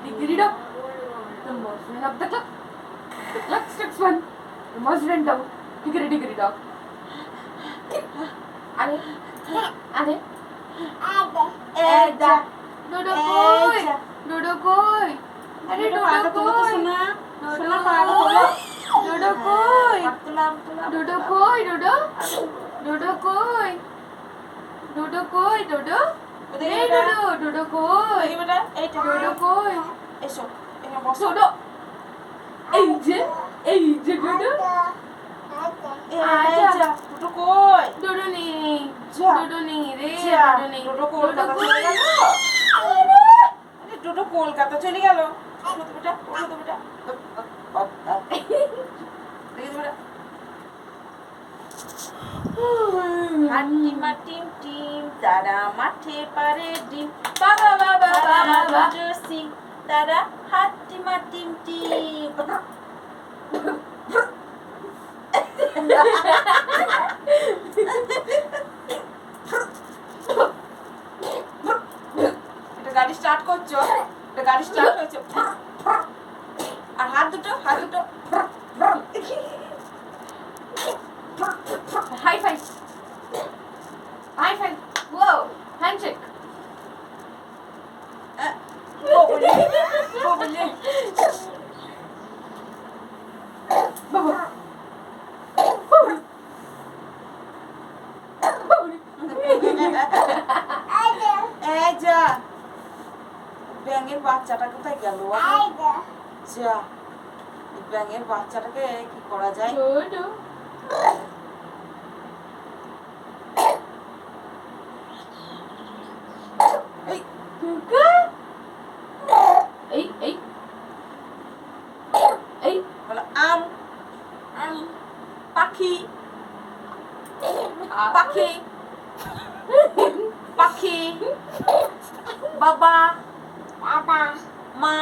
Diggity dog. The motion of the clock. The clock strikes one. The mouse ran down. Diggity dog. Are Eja. Dodo koi. Dodo koi. Are Dodo koi. Sona Dodo pago koi. Dodo koi. tulam. Dodo koi. Dodo. Dodo koi. Dodo koi. Dodo. Hey Dodo. Dodo koi. বেটা এইটা Dodo koi. এসো এখানে বসো Dodo. এই যে Dodo. এইটা দুটো কই Dodo নেই। যা। Dodo নেই রে। যা। Dodo নেই। দুটো কলকাতা চলে গেল দুটো কলকাতা চলে গেল ওঠো তো বেটা দেখি বেটা হাট্টিমা টিম টিম তারা মাঠে পারে ডিম বাবা বাবা বাবা বাবা। সিং তারা হাট্টিমা টিম টিম এটা গাড়ি স্টার্ট করছো এটা গাড়ি স্টার্ট হয়েছে আর হাত দুটো High five. High five. Whoa. Handshake. ববলি Baba. এই যা ব্যাঙের বাচ্চাটা কোথায় গেল যা এই ব্যাঙের বাচ্চাটাকে কি করা যায় Dodo. এই Kuka. Ei. বলো আম পাখি বাবা মা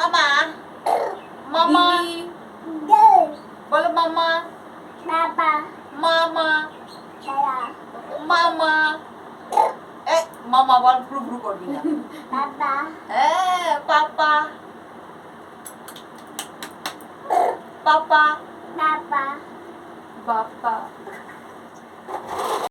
আমা মামা বলো মামা মামা এই মামা বল ভ্রু করবি না পাপা Bapa.